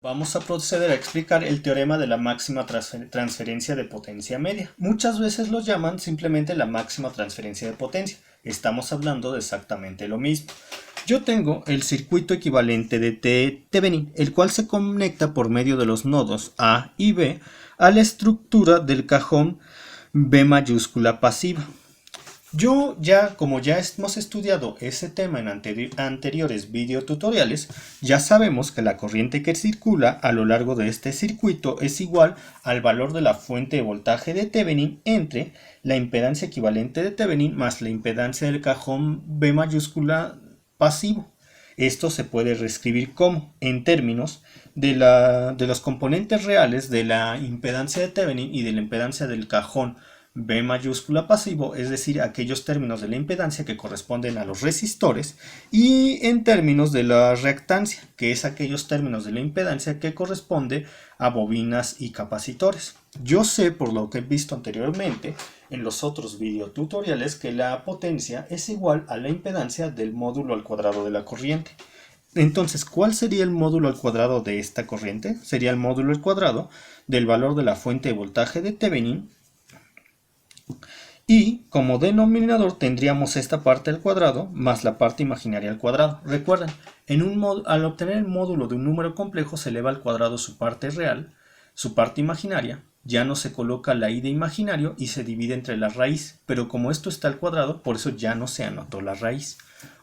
Vamos a proceder a explicar el teorema de la máxima transferencia de potencia media. Muchas veces lo llaman simplemente la máxima transferencia de potencia. Estamos hablando de exactamente lo mismo. Yo tengo el circuito equivalente de Thevenin, el cual se conecta por medio de los nodos A y B a la estructura del cajón B mayúscula pasiva. Como ya hemos estudiado ese tema en anteriores videotutoriales, ya sabemos que la corriente que circula a lo largo de este circuito es igual al valor de la fuente de voltaje de Thevenin entre la impedancia equivalente de Thevenin más la impedancia del cajón B mayúscula pasivo. Esto se puede reescribir como, en términos de los componentes reales de la impedancia de Thevenin y de la impedancia del cajón B mayúscula pasivo, es decir, aquellos términos de la impedancia que corresponden a los resistores, y en términos de la reactancia, que es aquellos términos de la impedancia que corresponde a bobinas y capacitores. Yo sé, por lo que he visto anteriormente en los otros videotutoriales, que la potencia es igual a la impedancia del módulo al cuadrado de la corriente. Entonces, ¿cuál sería el módulo al cuadrado de esta corriente? Sería el módulo al cuadrado del valor de la fuente de voltaje de Thevenin, y como denominador tendríamos esta parte al cuadrado más la parte imaginaria al cuadrado. Recuerden, al obtener el módulo de un número complejo se eleva al cuadrado su parte real, su parte imaginaria, ya no se coloca la i de imaginario y se divide entre la raíz, pero como esto está al cuadrado, por eso ya no se anotó la raíz.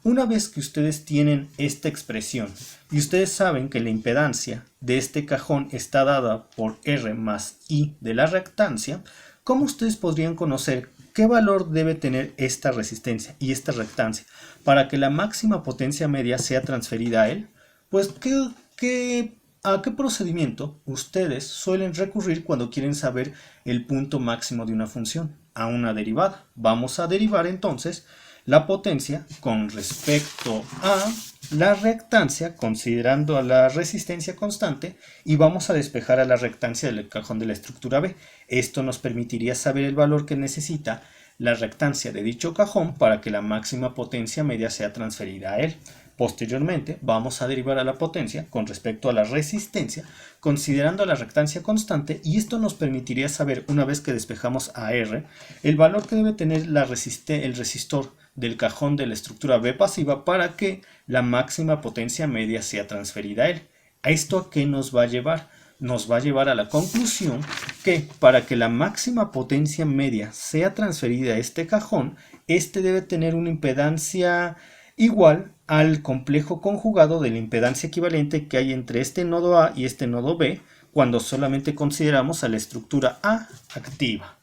Una vez que ustedes tienen esta expresión y ustedes saben que la impedancia de este cajón está dada por R más I de la reactancia, ¿cómo ustedes podrían conocer qué valor debe tener esta resistencia y esta reactancia para que la máxima potencia media sea transferida a él? Pues, ¿a qué procedimiento ustedes suelen recurrir cuando quieren saber el punto máximo de una función? A una derivada. Vamos a derivar entonces la potencia con respecto a la reactancia, considerando a la resistencia constante, y vamos a despejar a la reactancia del cajón de la estructura B. Esto nos permitiría saber el valor que necesita la reactancia de dicho cajón para que la máxima potencia media sea transferida a él. Posteriormente vamos a derivar a la potencia con respecto a la resistencia, considerando la reactancia constante, y esto nos permitiría saber, una vez que despejamos a R, el valor que debe tener el resistor del cajón de la estructura B pasiva para que la máxima potencia media sea transferida a él. ¿A esto a qué nos va a llevar? Nos va a llevar a la conclusión que para que la máxima potencia media sea transferida a este cajón, este debe tener una impedancia igual al complejo conjugado de la impedancia equivalente que hay entre este nodo A y este nodo B cuando solamente consideramos a la estructura A activa.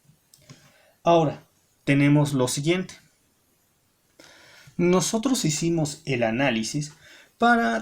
Ahora, tenemos lo siguiente. Nosotros hicimos el análisis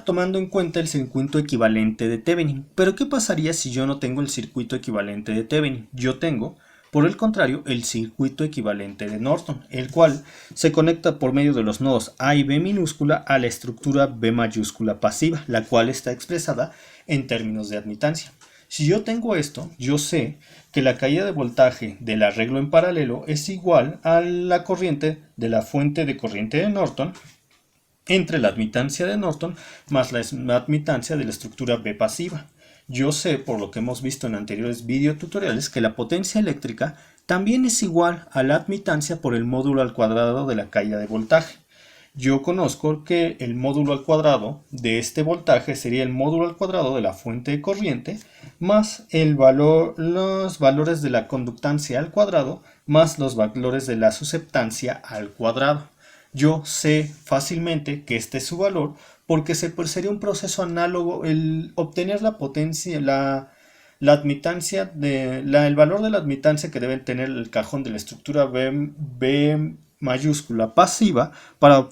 tomando en cuenta el circuito equivalente de Thevenin. Pero ¿qué pasaría si yo no tengo el circuito equivalente de Thevenin? Yo tengo, por el contrario, el circuito equivalente de Norton, el cual se conecta por medio de los nodos A y B minúscula a la estructura B mayúscula pasiva, la cual está expresada en términos de admitancia. Si yo tengo esto, yo sé que la caída de voltaje del arreglo en paralelo es igual a la corriente de la fuente de corriente de Norton entre la admitancia de Norton más la admitancia de la estructura B pasiva. Yo sé, por lo que hemos visto en anteriores videotutoriales, que la potencia eléctrica también es igual a la admitancia por el módulo al cuadrado de la caída de voltaje. Yo conozco que el módulo al cuadrado de este voltaje sería el módulo al cuadrado de la fuente de corriente más los valores de la conductancia al cuadrado más los valores de la susceptancia al cuadrado. Yo sé fácilmente que este es su valor porque sería un proceso análogo el obtener la potencia, la admitancia el valor de la admitancia que debe tener el cajón de la estructura B mayúscula pasiva para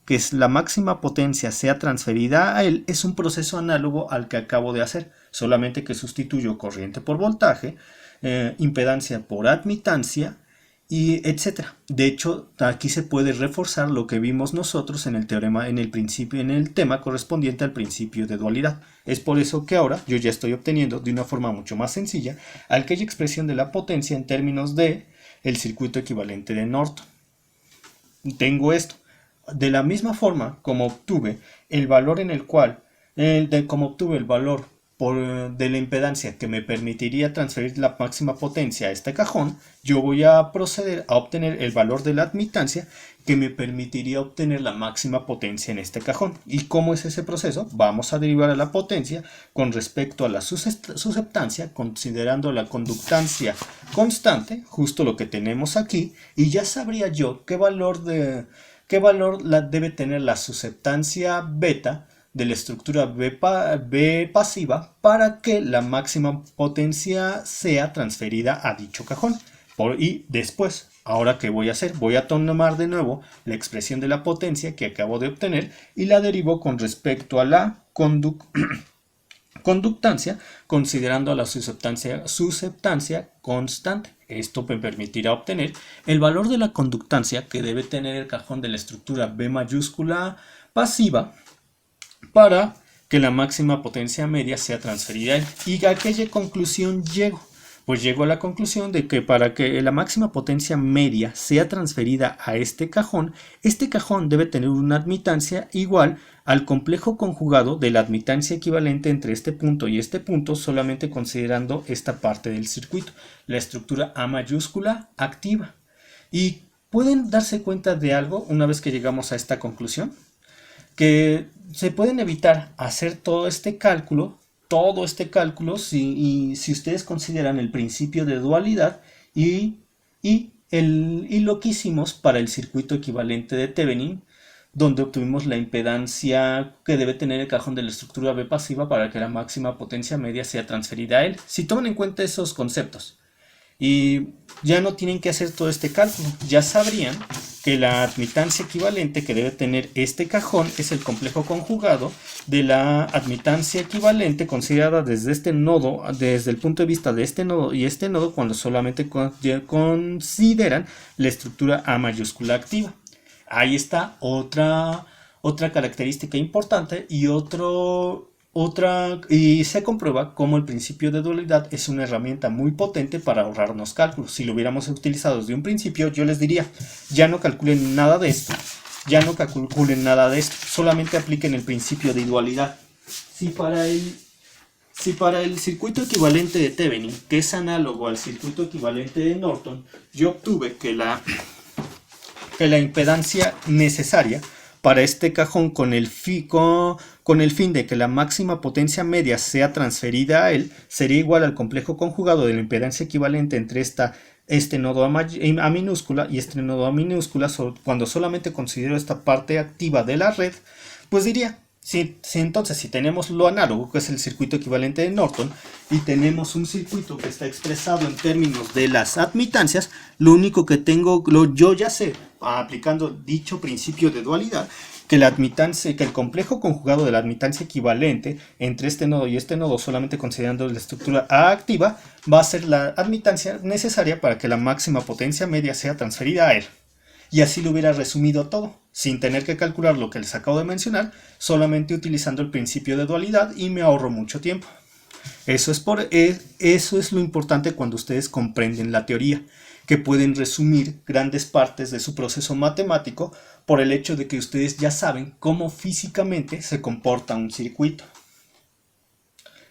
que la máxima potencia sea transferida a él. Es un proceso análogo al que acabo de hacer, solamente que sustituyo corriente por voltaje, impedancia por admitancia, y etcétera. De hecho, aquí se puede reforzar lo que vimos nosotros en el teorema, en el tema correspondiente al principio de dualidad. Es por eso que ahora yo ya estoy obteniendo de una forma mucho más sencilla aquella expresión de la potencia en términos de el circuito equivalente de Norton. Tengo esto. De la misma forma como obtuve el valor como obtuve el valor de la impedancia que me permitiría transferir la máxima potencia a este cajón, yo voy a proceder a obtener el valor de la admitancia que me permitiría obtener la máxima potencia en este cajón. ¿Y cómo es ese proceso? Vamos a derivar a la potencia con respecto a la susceptancia, considerando la conductancia constante, justo lo que tenemos aquí, y ya sabría yo qué valor debe tener la susceptancia beta de la estructura B pasiva para que la máxima potencia sea transferida a dicho cajón. Y después, ahora ¿qué voy a hacer? Voy a tomar de nuevo la expresión de la potencia que acabo de obtener y la derivo con respecto a la conductancia, considerando la susceptancia constante. Esto me permitirá obtener el valor de la conductancia que debe tener el cajón de la estructura B mayúscula pasiva para que la máxima potencia media sea transferida a él. ¿Y a qué conclusión llego? Pues llego a la conclusión de que para que la máxima potencia media sea transferida a este cajón debe tener una admitancia igual al complejo conjugado de la admitancia equivalente entre este punto y este punto, solamente considerando esta parte del circuito, la estructura A mayúscula activa. ¿Y pueden darse cuenta de algo una vez que llegamos a esta conclusión? Que se pueden evitar hacer todo este cálculo si ustedes consideran el principio de dualidad y lo que hicimos para el circuito equivalente de Thevenin, donde obtuvimos la impedancia que debe tener el cajón de la estructura B pasiva para que la máxima potencia media sea transferida a él. Si toman en cuenta esos conceptos y ya no tienen que hacer todo este cálculo, ya sabrían que la admitancia equivalente que debe tener este cajón es el complejo conjugado de la admitancia equivalente considerada desde este nodo, desde el punto de vista de este nodo y este nodo, cuando solamente consideran la estructura A mayúscula activa. Ahí está otra característica importante y y se comprueba cómo el principio de dualidad es una herramienta muy potente para ahorrarnos cálculos. Si lo hubiéramos utilizado desde un principio, yo les diría, ya no calculen nada de esto, solamente apliquen el principio de dualidad. Si para el circuito equivalente de Thevenin, que es análogo al circuito equivalente de Norton, yo obtuve que la impedancia necesaria para este cajón con el fin de que la máxima potencia media sea transferida a él sería igual al complejo conjugado de la impedancia equivalente entre este nodo A minúscula y este nodo A minúscula. Cuando solamente considero esta parte activa de la red, pues diría, entonces si tenemos lo análogo, que es el circuito equivalente de Norton, y tenemos un circuito que está expresado en términos de las admitancias, lo único que yo ya sé, aplicando dicho principio de dualidad, que el complejo conjugado de la admitancia equivalente entre este nodo y este nodo, solamente considerando la estructura A activa, va a ser la admitancia necesaria para que la máxima potencia media sea transferida a él. Y así lo hubiera resumido todo, sin tener que calcular lo que les acabo de mencionar, solamente utilizando el principio de dualidad, y me ahorro mucho tiempo. Eso es lo importante cuando ustedes comprenden la teoría, que pueden resumir grandes partes de su proceso matemático por el hecho de que ustedes ya saben cómo físicamente se comporta un circuito.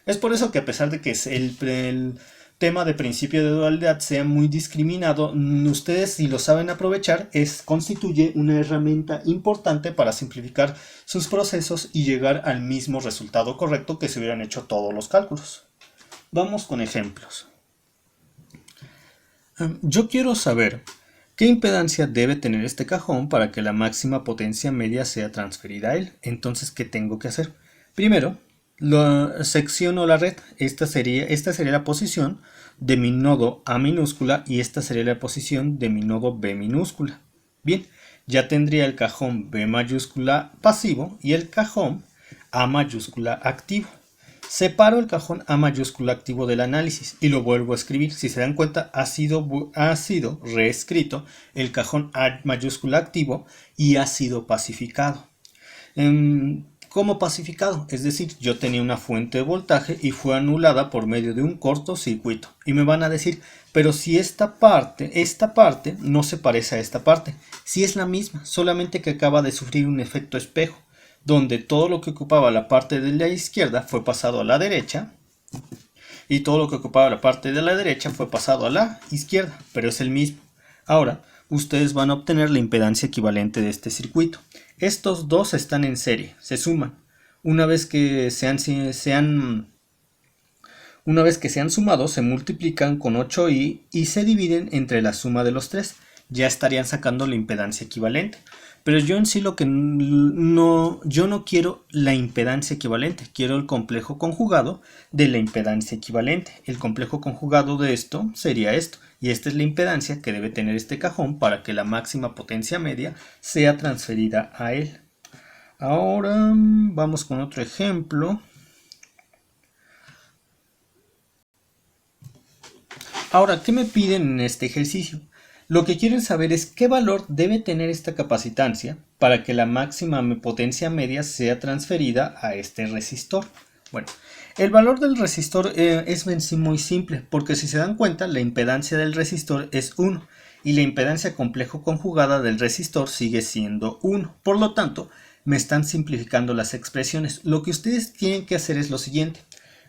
Es por eso que, a pesar de que el tema de principio de dualidad sea muy discriminado, ustedes, si lo saben aprovechar, constituye una herramienta importante para simplificar sus procesos y llegar al mismo resultado correcto que si hubieran hecho todos los cálculos. Vamos con ejemplos. Yo quiero saber qué impedancia debe tener este cajón para que la máxima potencia media sea transferida a él. Entonces, ¿qué tengo que hacer? Primero, secciono la red. Esta sería la posición de mi nodo A minúscula y esta sería la posición de mi nodo B minúscula. Bien, ya tendría el cajón B mayúscula pasivo y el cajón A mayúscula activo. Separo el cajón A mayúscula activo del análisis y lo vuelvo a escribir. Si se dan cuenta, ha sido reescrito el cajón A mayúscula activo y ha sido pacificado. ¿Cómo pacificado? Es decir, yo tenía una fuente de voltaje y fue anulada por medio de un cortocircuito. Y me van a decir, pero si esta parte no se parece a esta parte. Sí es la misma, solamente que acaba de sufrir un efecto espejo, donde todo lo que ocupaba la parte de la izquierda fue pasado a la derecha y todo lo que ocupaba la parte de la derecha fue pasado a la izquierda, pero es el mismo. Ahora, ustedes van a obtener la impedancia equivalente de este circuito. Estos dos están en serie, se suman. Una vez que una vez que sean sumados, se multiplican con 8i y se dividen entre la suma de los tres. Ya estarían sacando la impedancia equivalente. Pero yo en sí yo no quiero la impedancia equivalente, quiero el complejo conjugado de la impedancia equivalente. El complejo conjugado de esto sería esto, y esta es la impedancia que debe tener este cajón para que la máxima potencia media sea transferida a él. Ahora vamos con otro ejemplo. Ahora, ¿qué me piden en este ejercicio? Lo que quieren saber es qué valor debe tener esta capacitancia para que la máxima potencia media sea transferida a este resistor. Bueno, el valor del resistor es en sí muy simple, porque si se dan cuenta, la impedancia del resistor es 1 y la impedancia complejo conjugada del resistor sigue siendo 1. Por lo tanto, me están simplificando las expresiones. Lo que ustedes tienen que hacer es lo siguiente.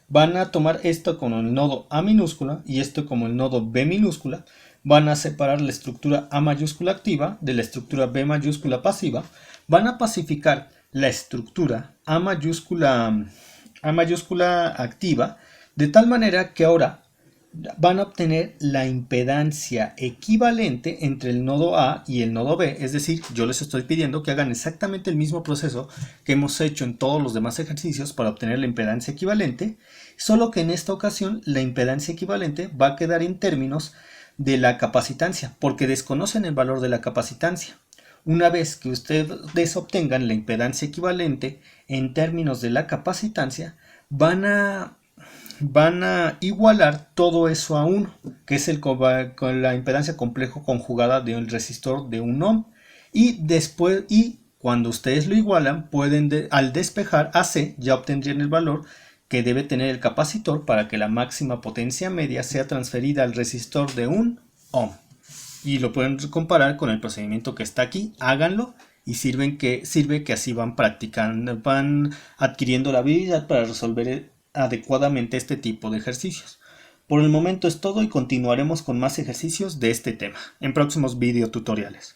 Van a tomar esto como el nodo A minúscula y esto como el nodo B minúscula. Van a separar la estructura A mayúscula activa de la estructura B mayúscula pasiva. Van a pacificar la estructura A mayúscula activa de tal manera que ahora van a obtener la impedancia equivalente entre el nodo A y el nodo B, es decir, yo les estoy pidiendo que hagan exactamente el mismo proceso que hemos hecho en todos los demás ejercicios para obtener la impedancia equivalente, solo que en esta ocasión la impedancia equivalente va a quedar en términos de la capacitancia, porque desconocen el valor de la capacitancia. Una vez que ustedes obtengan la impedancia equivalente en términos de la capacitancia, van a igualar todo eso a 1, que es con la impedancia complejo conjugada del resistor de 1 ohm. Y cuando ustedes lo igualan, al despejar AC, ya obtendrían el valor que debe tener el capacitor para que la máxima potencia media sea transferida al resistor de 1 ohm. Y lo pueden comparar con el procedimiento que está aquí. Háganlo y sirve que así van practicando, van adquiriendo la habilidad para resolver adecuadamente este tipo de ejercicios. Por el momento es todo y continuaremos con más ejercicios de este tema en próximos videotutoriales.